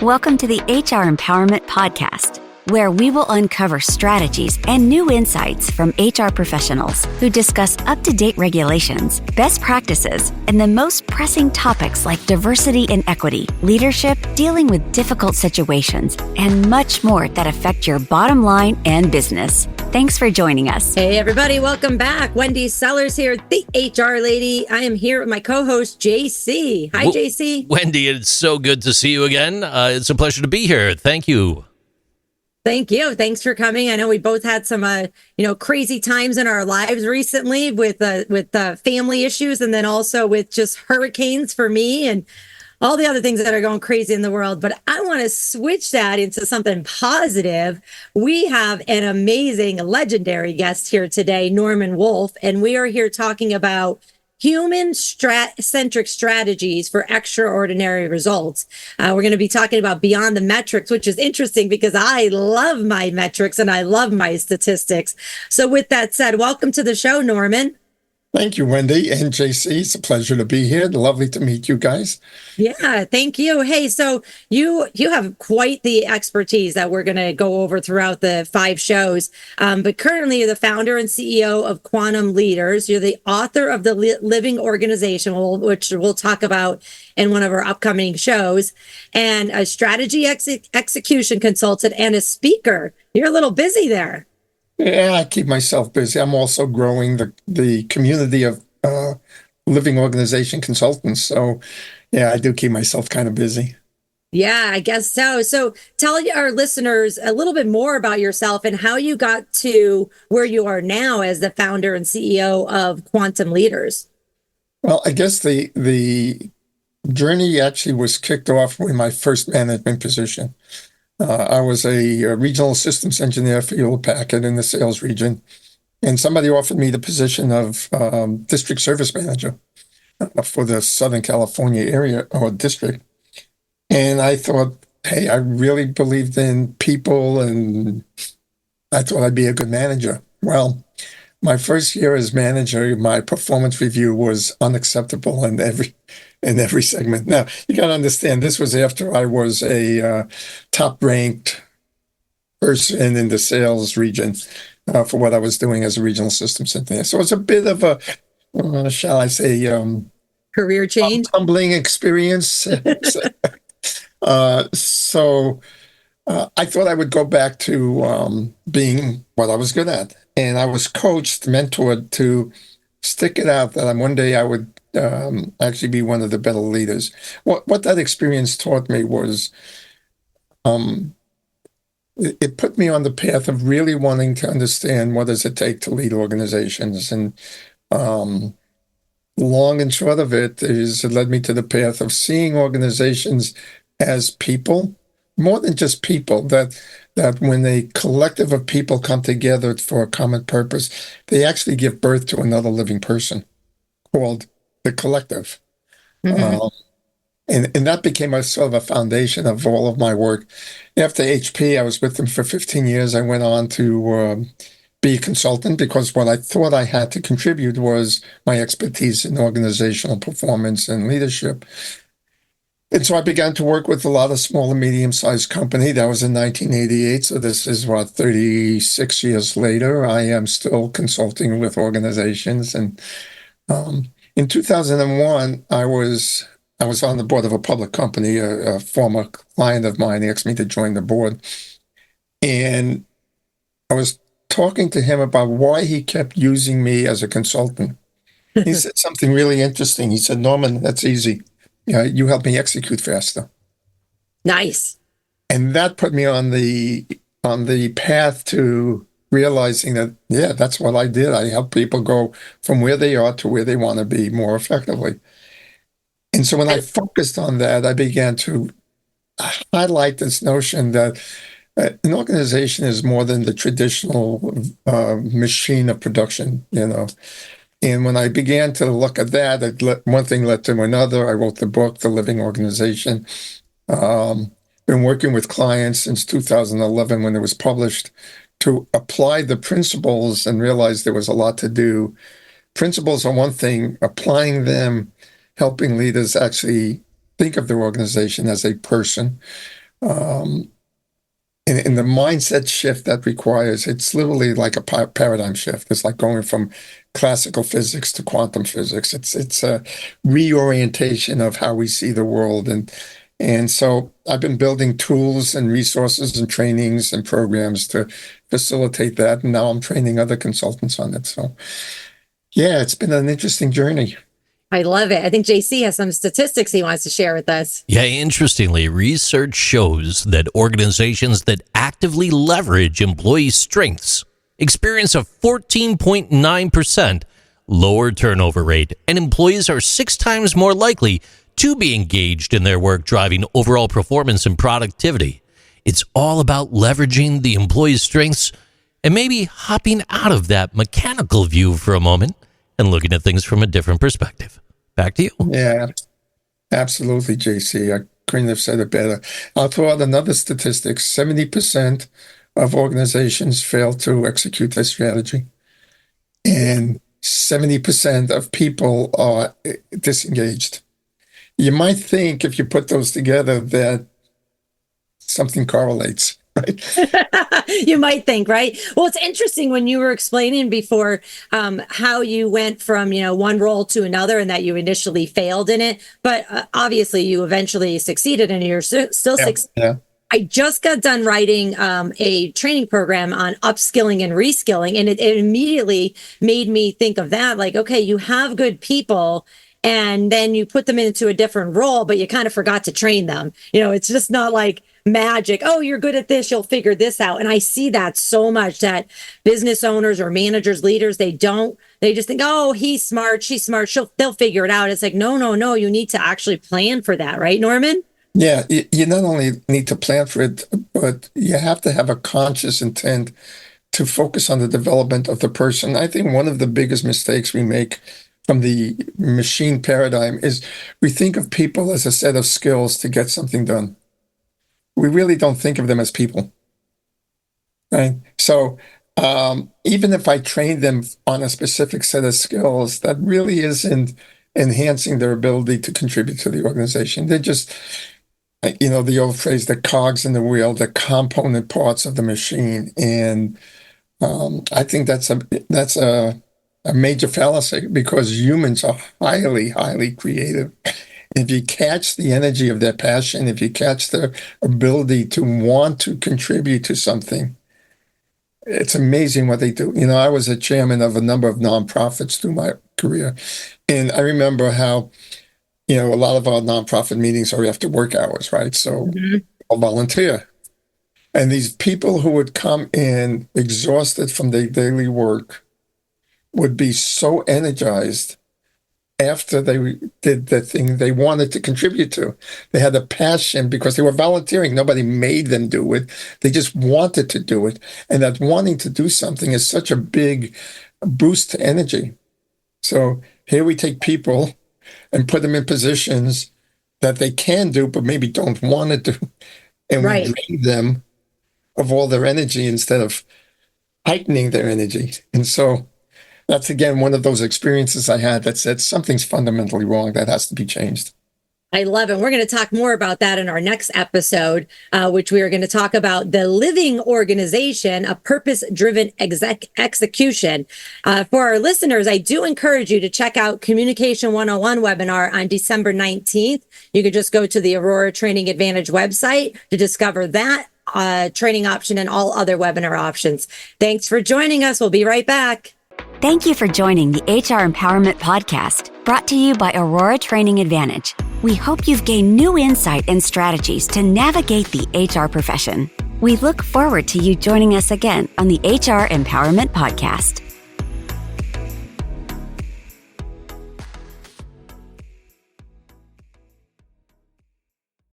Welcome to the HR Empowerment Podcast, where we will uncover strategies and new insights from HR professionals who discuss up-to-date regulations, best practices, and the most pressing topics like diversity and equity, leadership, dealing with difficult situations, and much more that affect your bottom line and business. Thanks for joining us. Hey, everybody. Welcome back. Wendy Sellers here, the HR lady. I am here with my co-host, JC. Hi, JC. Wendy, it's so good to see you again. It's a pleasure to be here. Thank you. Thank you. Thanks for coming. I know we both had some, crazy times in our lives recently with family issues, and then also with just hurricanes for me and all the other things that are going crazy in the world. But I want to switch that into something positive. We have an amazing, legendary guest here today, Norman Wolfe, and we are here talking about human-centric strategies for extraordinary results. We're going to be talking about beyond the metrics, which is interesting because I love my metrics and I love my statistics. So with that said, welcome to the show, Norman. Thank you, Wendy and JC. It's a pleasure to be here. Lovely to meet you guys. Yeah, thank you. Hey, so you have quite the expertise that we're going to go over throughout the 5 shows. But currently, you're the founder and CEO of Quantum Leaders. You're the author of the Living Organization, which we'll talk about in one of our upcoming shows, and a strategy execution consultant and a speaker. You're a little busy there. Yeah, I keep myself busy. I'm also growing the community of living organization consultants. So, yeah, I do keep myself kind of busy. Yeah, I guess so. So tell our listeners a little bit more about yourself and how you got to where you are now as the founder and CEO of Quantum Leaders. Well, I guess the journey actually was kicked off with my first management position. I was a regional systems engineer for Hewlett Packard in the sales region, and somebody offered me the position of district service manager for the Southern California area or district. And I thought, hey, I really believed in people, and I thought I'd be a good manager. Well, my first year as manager, my performance review was unacceptable in every segment. Now, you got to understand, this was after I was a top-ranked person in the sales region for what I was doing as a regional systems engineer. So it's a bit of a, shall I say, career change, humbling experience. So I thought I would go back to being what I was good at. And I was coached, mentored to stick it out that one day I would actually be one of the better leaders. What that experience taught me was it put me on the path of really wanting to understand what does it take to lead organizations. And long and short of it is it led me to the path of seeing organizations as people, more than just people, that when a collective of people come together for a common purpose, they actually give birth to another living person called the collective. Mm-hmm. And that became a sort of a foundation of all of my work. After HP, I was with them for 15 years. I went on to be a consultant because what I thought I had to contribute was my expertise in organizational performance and leadership. And so I began to work with a lot of small and medium-sized companies. That was in 1988. So this is 36 years later. I am still consulting with organizations. And in 2001, I was on the board of a public company. A former client of mine asked me to join the board. And I was talking to him about why he kept using me as a consultant. He said something really interesting. He said, Norman, that's easy. You help me execute faster. Nice. And that put me on the path to realizing that, yeah, that's what I did. I help people go from where they are to where they want to be more effectively. And so when I focused on that, I began to highlight this notion that an organization is more than the traditional machine of production, And when I began to look at that, one thing led to another. I wrote the book, The Living Organization. Been working with clients since 2011 when it was published to apply the principles and realize there was a lot to do. Principles are one thing, applying them, helping leaders actually think of their organization as a person in the mindset shift that requires, it's literally like a paradigm shift. It's like going from classical physics to quantum physics. It's a reorientation of how we see the world. And so I've been building tools and resources and trainings and programs to facilitate that. And now I'm training other consultants on it. So yeah, it's been an interesting journey. I love it. I think JC has some statistics he wants to share with us. Yeah, interestingly, research shows that organizations that actively leverage employee strengths experience a 14.9% lower turnover rate, and employees are 6 times more likely to be engaged in their work, driving overall performance and productivity. It's all about leveraging the employee's strengths and maybe hopping out of that mechanical view for a moment and looking at things from a different perspective. Back to you. Yeah, absolutely, JC. I couldn't have said it better. I'll throw out another statistic. 70% of organizations fail to execute their strategy. And 70% of people are disengaged. You might think, if you put those together, that something correlates, right? You might think, right? Well, it's interesting when you were explaining before how you went from, one role to another, and that you initially failed in it, but obviously you eventually succeeded, and you're still succeeding. Yeah. I just got done writing a training program on upskilling and reskilling, and it immediately made me think of that. Like, okay, you have good people, and then you put them into a different role, but you kind of forgot to train them. It's just not like magic. Oh, you're good at this, you'll figure this out. And I see that so much, that business owners or managers, leaders, they just think, oh, he's smart, she's smart, they'll figure it out. It's like, no, you need to actually plan for that, right, Norman? Yeah, you not only need to plan for it, but you have to have a conscious intent to focus on the development of the person. I think one of the biggest mistakes we make from the machine paradigm is we think of people as a set of skills to get something done. We really don't think of them as people, right? So even if I train them on a specific set of skills, that really isn't enhancing their ability to contribute to the organization. They're just, the old phrase, the cogs in the wheel, the component parts of the machine. And I think that's a major fallacy, because humans are highly, highly creative. If you catch the energy of their passion, if you catch their ability to want to contribute to something, it's amazing what they do. I was a chairman of a number of nonprofits through my career. And I remember how, a lot of our nonprofit meetings are after work hours, right? So I'll volunteer. And these people who would come in exhausted from their daily work would be so energized after they did the thing they wanted to contribute to. They had a passion because they were volunteering. Nobody made them do it. They just wanted to do it. And that wanting to do something is such a big boost to energy. So here we take people and put them in positions that they can do, but maybe don't want to do. And we drain them of all their energy instead of heightening their energy. And so that's, again, one of those experiences I had that said something's fundamentally wrong that has to be changed. I love it. We're going to talk more about that in our next episode, which we are going to talk about the living organization, a purpose-driven execution. For our listeners, I do encourage you to check out Communication 101 webinar on December 19th. You could just go to the Aurora Training Advantage website to discover that training option and all other webinar options. Thanks for joining us. We'll be right back. Thank you for joining the HR Empowerment Podcast, brought to you by Aurora Training Advantage. We hope you've gained new insight and strategies to navigate the HR profession. We look forward to you joining us again on the HR Empowerment Podcast.